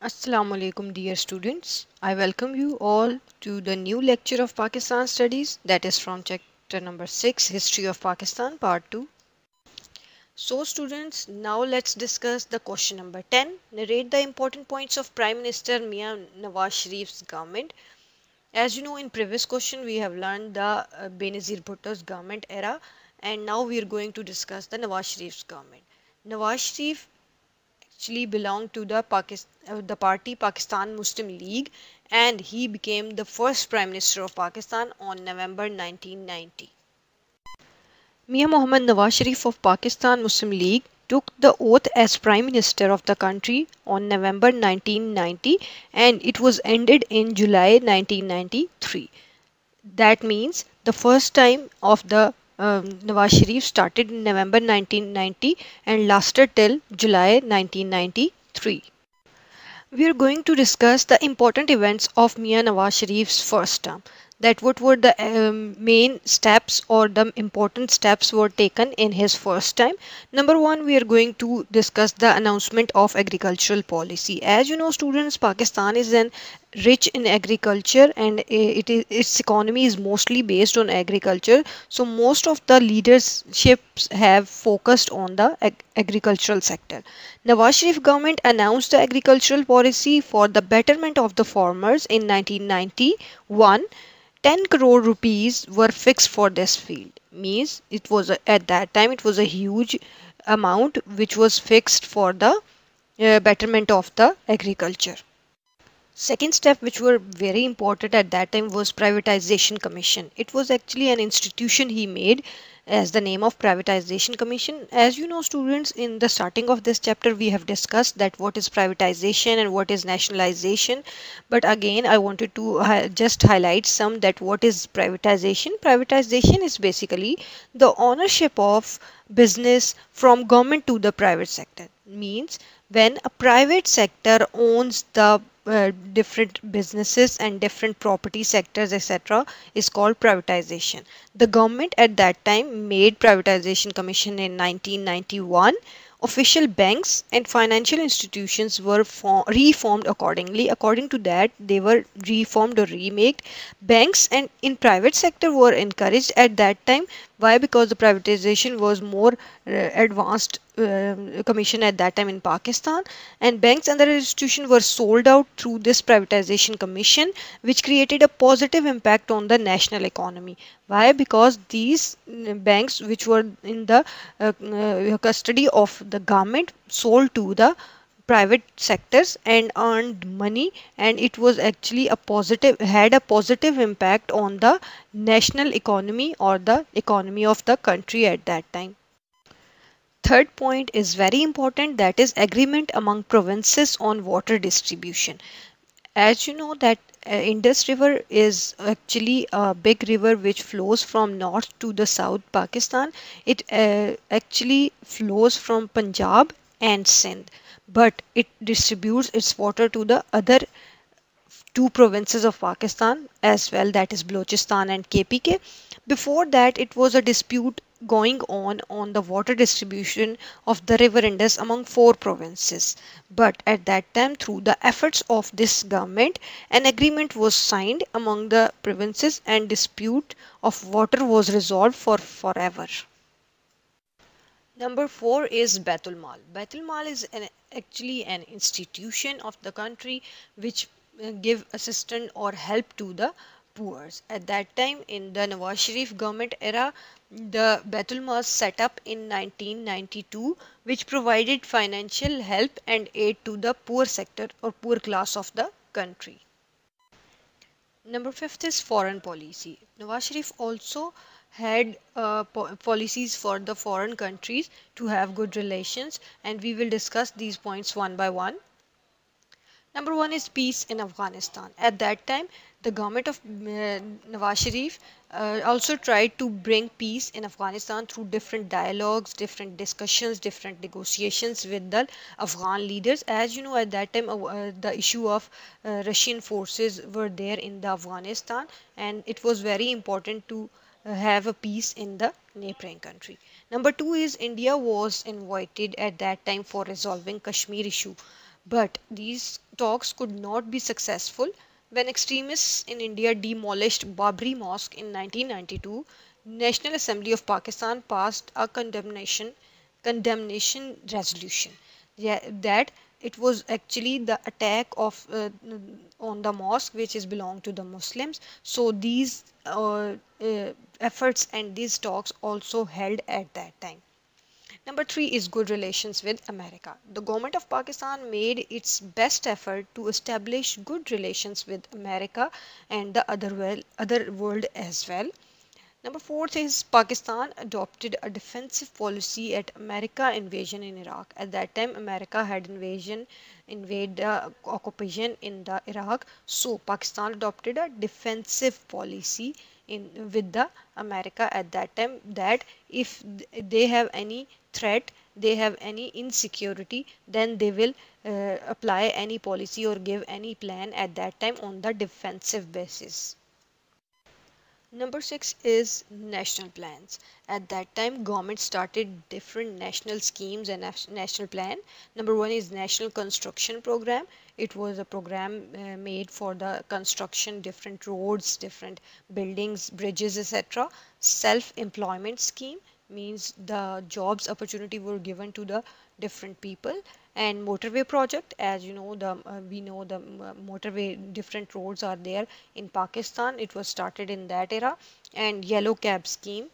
Assalamu alaikum dear students. I welcome you all to the new lecture of Pakistan Studies, that is from chapter number 6, History of Pakistan part 2. So students, now let's discuss the question number 10. Narrate the important points of Prime Minister Mian Nawaz Sharif's government. As you know, in previous question we have learned the Benazir Bhutto's government era, and now we are going to discuss the Nawaz Sharif's government. Nawaz Sharif actually belonged to the party Pakistan Muslim League, and he became the first Prime Minister of Pakistan on November 1990. Mian Mohammad Nawaz Sharif of Pakistan Muslim League took the oath as Prime Minister of the country on November 1990, and it was ended in July 1993. That means the first time of the Nawaz Sharif started in November 1990 and lasted till July 1993. We are going to discuss the important events of Mian Nawaz Sharif's first term. That what were the main steps or the important steps were taken in his first time. Number one, we are going to discuss the announcement of agricultural policy. As you know, students, Pakistan is an rich in agriculture, and its economy is mostly based on agriculture. So most of the leaderships have focused on the agricultural sector. Nawaz Sharif government announced the agricultural policy for the betterment of the farmers in 1991. 10 crore rupees were fixed for this field. Means it was at that time it was a huge amount which was fixed for the betterment of the agriculture. Second step which were very important at that time was Privatization Commission. It was actually an institution he made as the name of Privatization Commission. As you know, students, in the starting of this chapter we have discussed that what is privatization and what is nationalization, but again I wanted to just highlight some that what is privatization. Privatization is basically the ownership of business from government to the private sector. Means when a private sector owns the different businesses and different property sectors, etc., is called privatization. The government at that time made Privatization Commission in 1991. Official banks and financial institutions were reformed accordingly. According to that, they were reformed or remade. Banks and in private sector were encouraged at that time. Why? Because the privatization was more advanced commission at that time in Pakistan, and banks and other institutions were sold out through this privatization commission, which created a positive impact on the national economy. Why? Because these banks which were in the custody of the government sold to the private sectors and earned money, and it was actually a positive, had a positive impact on the national economy or the economy of the country at that time. Third point is very important, that is agreement among provinces on water distribution. As you know that Indus River is actually a big river which flows from north to the south Pakistan. It actually flows from Punjab and Sindh, but it distributes its water to the other two provinces of Pakistan as well, that is Balochistan and KPK. Before that, it was a dispute going on the water distribution of the river Indus among four provinces. But at that time, through the efforts of this government, an agreement was signed among the provinces and dispute of water was resolved for forever. Number four is Baitul Mal. Baitul Mal is actually an institution of the country which give assistance or help to the poor. At that time, in the Nawaz Sharif government era, the Baitul Mal set up in 1992, which provided financial help and aid to the poor sector or poor class of the country. Number fifth is foreign policy. Nawaz Sharif also had policies for the foreign countries to have good relations, and we will discuss these points one by one. Number one is peace in Afghanistan. At that time, the government of Nawaz Sharif also tried to bring peace in Afghanistan through different dialogues, different discussions, different negotiations with the Afghan leaders. As you know, at that time, the issue of Russian forces were there in the Afghanistan, and it was very important to have a peace in the neighboring country. Number two is India was invited at that time for resolving Kashmir issue, but these talks could not be successful. When extremists in India demolished Babri Mosque in 1992, National Assembly of Pakistan passed a condemnation resolution. Yeah, that it was actually the attack of on the mosque which is belong to the Muslims. So these efforts and these talks also held at that time. Number three is good relations with America. The government of Pakistan made its best effort to establish good relations with America and the other world as well. Number fourth is Pakistan adopted a defensive policy at America invasion in Iraq. At that time, America had invade occupation in the Iraq. So Pakistan adopted a defensive policy in with the America at that time, that if they have any threat, they have any insecurity, then they will apply any policy or give any plan at that time on the defensive basis. Number six is national plans. At that time, government started different national schemes and national plan. Number one is National Construction Program. It was a program made for the construction different roads, different buildings, bridges, etc. Self-employment scheme means the jobs opportunity were given to the different people. And motorway project, as you know, the we know the motorway different roads are there in Pakistan. It was started in that era. And yellow cab scheme,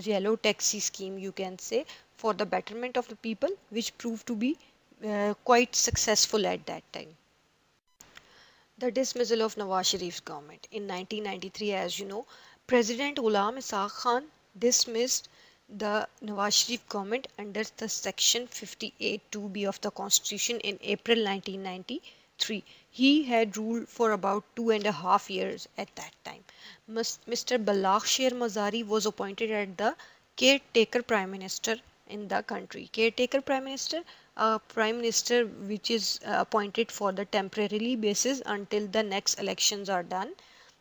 yellow taxi scheme, you can say, for the betterment of the people, which proved to be quite successful at that time. The dismissal of Nawaz Sharif's government in 1993, as you know, President Ghulam Ishaq Khan dismissed the Nawaz Sharif government under the section 58 2b of the constitution in April 1993. He had ruled for about 2.5 years at that time. Mr. Balagh Sher Mazari was appointed as the caretaker prime minister in the country. Caretaker prime minister, a prime minister which is appointed for the temporarily basis until the next elections are done.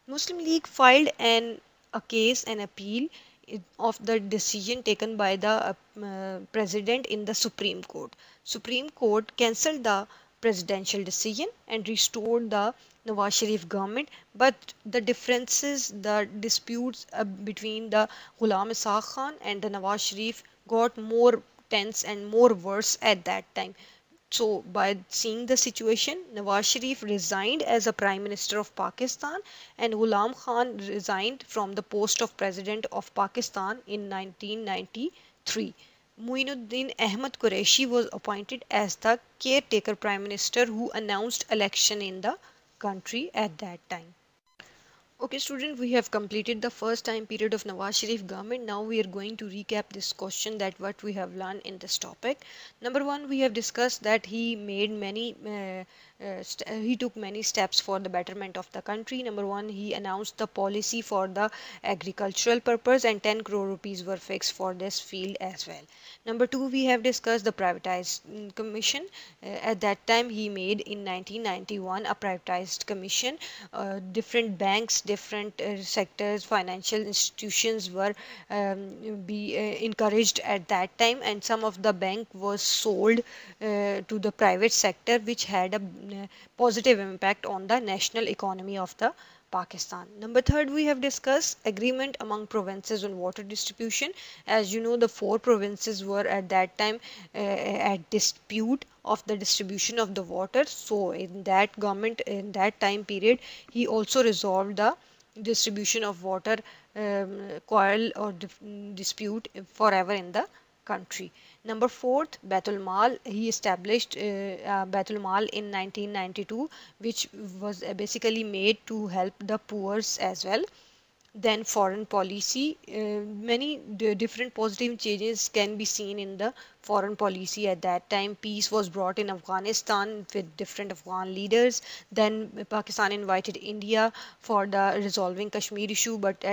Muslim League filed a case, an appeal of the decision taken by the president in the Supreme Court. Supreme Court cancelled the presidential decision and restored the Nawaz Sharif government, but the differences, the disputes between the Ghulam Ishaq Khan and the Nawaz Sharif got more tense and more worse at that time. So, by seeing the situation, Nawaz Sharif resigned as a Prime Minister of Pakistan and Ghulam Khan resigned from the post of President of Pakistan in 1993. Muinuddin Ahmad Qureshi was appointed as the caretaker Prime Minister who announced election in the country at that time. Okay, student, we have completed the first time period of Nawaz Sharif government. Now we are going to recap this question, that what we have learned in this topic. Number one, we have discussed that he made many, he took many steps for the betterment of the country. Number one, he announced the policy for the agricultural purpose and 10 crore rupees were fixed for this field as well. Number two, we have discussed the privatized commission. At that time, he made in 1991 a privatized commission. Different banks, different sectors, financial institutions were be encouraged at that time, and some of the bank was sold to the private sector, which had a positive impact on the national economy of the Pakistan. Number third, we have discussed agreement among provinces on water distribution. As you know, the four provinces were at that time at dispute of the distribution of the water. So in that government, in that time period, he also resolved the distribution of water quarrel or dispute forever in the country. Number fourth, Baitul Mal. He established Baitul Mal in 1992, which was basically made to help the poor as well. Then foreign policy, many different positive changes can be seen in the foreign policy at that time. Peace was brought in Afghanistan with different Afghan leaders. Then Pakistan invited India for the resolving Kashmir issue, but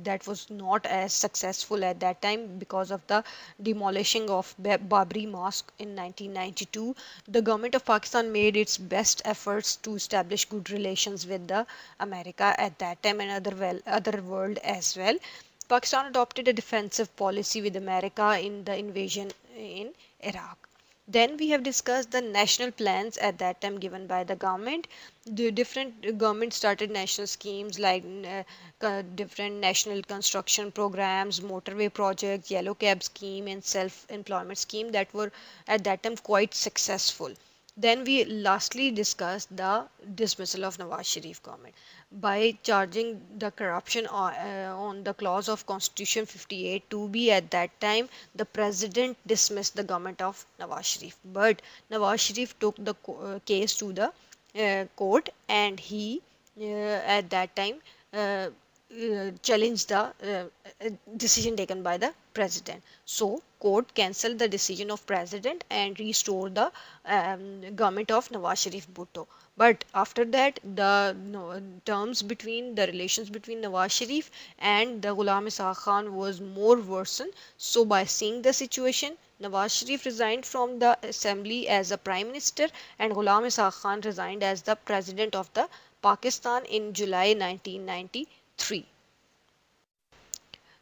that was not as successful at that time because of the demolishing of Babri Mosque in 1992. The government of Pakistan made its best efforts to establish good relations with the America at that time and other world as well. Pakistan adopted a defensive policy with America in the invasion in Iraq. Then we have discussed the national plans at that time given by the government. The different government started national schemes like different national construction programs, motorway projects, yellow cab scheme, and self-employment scheme that were at that time quite successful. Then we lastly discussed the dismissal of Nawaz Sharif government by charging the corruption on the clause of Constitution 58 to be at that time the president dismissed the government of Nawaz Sharif. But Nawaz Sharif took the case to the court, and he at that time challenge the decision taken by the president. So court cancelled the decision of president and restore the government of Nawaz Sharif Bhutto. But after that, the terms between the relations between Nawaz Sharif and the Ghulam Ishaq Khan was more worsened. So by seeing the situation, Nawaz Sharif resigned from the assembly as a prime minister, and Ghulam Ishaq Khan resigned as the president of the Pakistan in July 1993.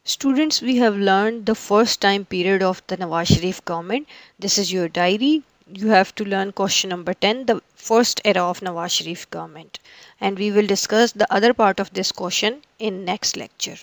Students, we have learned the first time period of the Nawaz Sharif government. This is your diary. You have to learn question number 10, the first era of Nawaz Sharif government. And we will discuss the other part of this question in next lecture.